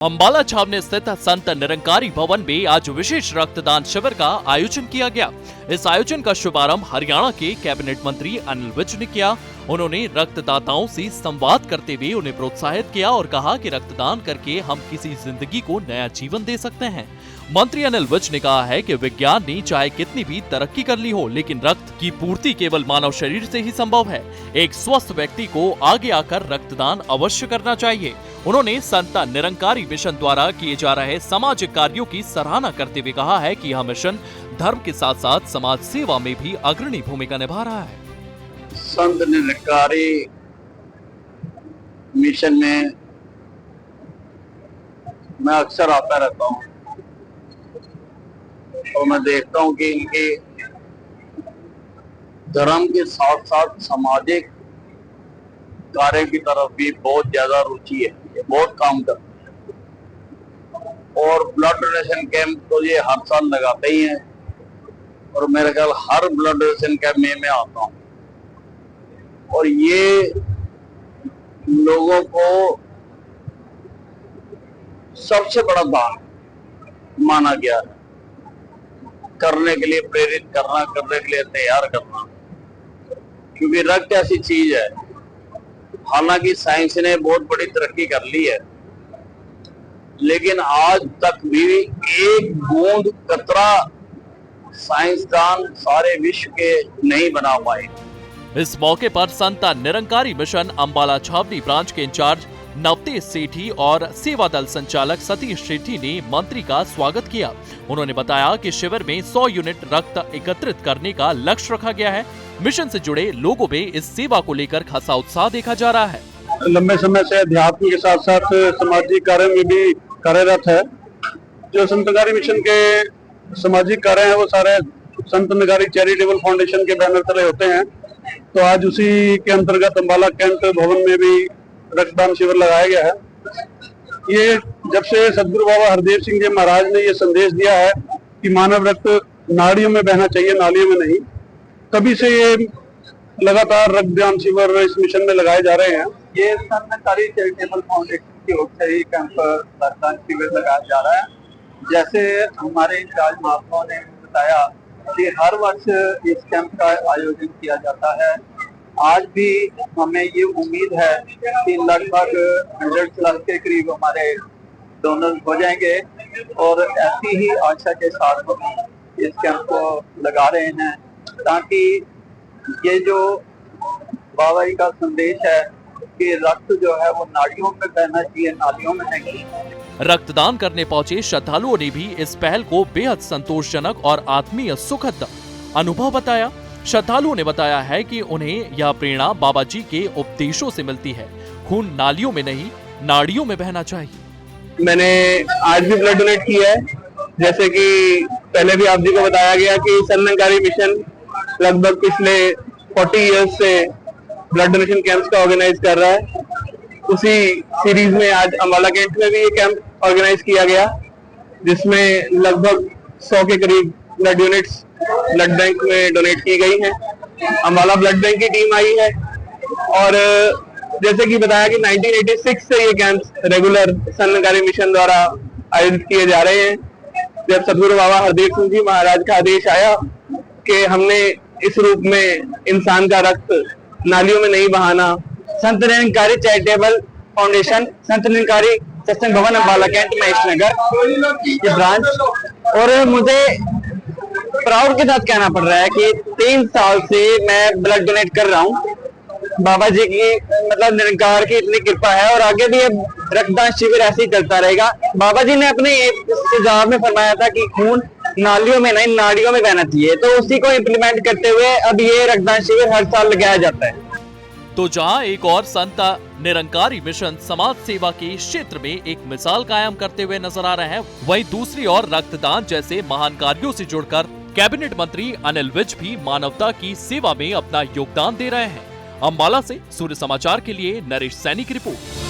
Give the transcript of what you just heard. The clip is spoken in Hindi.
अंबाला छावनी स्थित संत निरंकारी भवन में आज विशेष रक्तदान शिविर का आयोजन किया गया। इस आयोजन का शुभारंभ हरियाणा के कैबिनेट मंत्री अनिल विज ने किया। उन्होंने रक्तदाताओं से संवाद करते हुए उन्हें प्रोत्साहित किया और कहा कि रक्तदान करके हम किसी जिंदगी को नया जीवन दे सकते हैं। मंत्री अनिल विज ने कहा है कि विज्ञान ने चाहे कितनी भी तरक्की कर ली हो, लेकिन रक्त की पूर्ति केवल मानव शरीर से ही संभव है। एक स्वस्थ व्यक्ति को आगे आकर रक्तदान अवश्य करना चाहिए। उन्होंने संत निरंकारी मिशन द्वारा किए जा रहे सामाजिक कार्यों की सराहना करते हुए कहा है कि यह मिशन धर्म के साथ साथ समाज सेवा में भी अग्रणी भूमिका निभा रहा है। संत निरंकारी मिशन में मैं अक्सर आता रहता हूँ और मैं देखता हूँ कि इनके धर्म के साथ साथ सामाजिक कार्य की तरफ भी बहुत ज्यादा रुचि है। ये बहुत काम करते हैं और ब्लड डोनेशन कैंप तो ये हर साल लगाते ही हैं और मेरे ख्याल हर ब्लड डोनेशन कैंप में मैं आता हूँ और ये लोगों को सबसे बड़ा दान माना गया है, करने के लिए प्रेरित करना, करने के लिए तैयार करना। क्योंकि रक्त ऐसी चीज है, हालांकि साइंस ने बहुत बड़ी तरक्की कर ली है, लेकिन आज तक भी एक बूंद कतरा साइंसदान सारे विश्व के नहीं बना पाए। इस मौके पर संत निरंकारी मिशन अंबाला छावनी ब्रांच के इंचार्ज नवतेज सेठी और सेवा दल संचालक सतीश सेठी ने मंत्री का स्वागत किया। उन्होंने बताया कि शिविर में 100 यूनिट रक्त एकत्रित करने का लक्ष्य रखा गया है। मिशन से जुड़े लोगों में इस सेवा को लेकर खासा उत्साह देखा जा रहा है। लंबे समय से अध्यात्म के साथ साथ सामाजिक कार्य में भी कार्यरत है। जो संत निरंकारी मिशन के सामाजिक कार्य हैं वो सारे संत निरंकारी चैरिटेबल फाउंडेशन के बैनर तले होते हैं। तो आज उसी के अंतर्गत अंबाला कैंट भवन में भी रक्तदान शिविर लगाया गया है। ये जब से सदगुरु बाबा हरदेव सिंह जी महाराज ने ये संदेश दिया है कि मानव रक्त नाड़ियों में बहना चाहिए, नालियों में नहीं, तभी से ये लगातार रक्तदान शिविर इस मिशन में लगाए जा रहे हैं। ये संत निरंकारी चैरिटेबल फाउंडेशन की ओर से ही कैंप रक्तदान शिविर लगाया जा रहा है। जैसे हमारे इंचार्ज महात्माओं ने बताया कि हर वर्ष इस कैंप का आयोजन किया जाता है। आज भी हमें ये उम्मीद है कि लगभग 100 के करीब हमारे डोनर हो जाएंगे और ऐसी ही आशा के साथ हम इस कैंप को लगा रहे हैं ताकि ये जो बाबा जी का संदेश है कि रक्त जो है वो नाड़ियों में बहना चाहिए, नालियों में नहीं। रक्तदान करने पहुंचे श्रद्धालुओं ने भी इस पहल को बेहद संतोषजनक और आत्मीय सुखद अनुभव बताया। श्रद्धालुओं ने बताया है कि उन्हें यह प्रेरणा बाबा जी के उपदेशों से मिलती है। खून नालियों में नहीं, नाड़ियों में बहना चाहिए। मैंने आज भी ब्लड डोनेट किया है। जैसे कि पहले भी आप जी को बताया गया कि संत निरंकारी मिशन लगभग पिछले 40 इयर्स से ब्लड डोनेशन कैंप्स का ऑर्गेनाइज कर रहा है। उसी सीरीज में आज अंबाला कैंट में भी ये कैंप ऑर्गेनाइज किया गया, जिसमें लगभग 100 के करीब ब्लड यूनिट्स ब्लड बैंक में डोनेट की गई हैं। अंबाला ब्लड बैंक की टीम आई है और जैसे कि बताया कि 1986 से ये camps regular Sant Nirankari mission द्वारा आयोजित किए जा रहे हैं। जब सदगुरु बाबा हरदेव सिंह जी महाराज का आदेश आया कि हमने इस रूप में इंसान का रक्त नालियों में नहीं बहाना, संत निरंकारी चैरिटेबल फाउंडेशन, संत निरंकारी सत्संग भवन अंबाला कैंट महेश नगर ये ब्रांच, और मुझे प्राउड के साथ कहना पड़ रहा है कि 3 साल से मैं ब्लड डोनेट कर रहा हूँ। बाबा जी की मतलब निरंकार की इतनी कृपा है और आगे भी रक्तदान शिविर ऐसे ही चलता रहेगा। बाबा जी ने अपने सुझाव में फरमाया था कि खून नालियों में नहीं, नाड़ियों में बहना चाहिए, तो उसी को इम्प्लीमेंट करते हुए अब ये रक्तदान शिविर हर साल लगाया जाता है। तो जहां एक और संत निरंकारी मिशन समाज सेवा के क्षेत्र में एक मिसाल कायम करते हुए नजर आ रहे हैं, वहीं दूसरी ओर रक्तदान जैसे महान कार्यों से जुड़कर कैबिनेट मंत्री अनिल विज भी मानवता की सेवा में अपना योगदान दे रहे हैं। अंबाला से सूर्य समाचार के लिए नरेश सैनी की रिपोर्ट।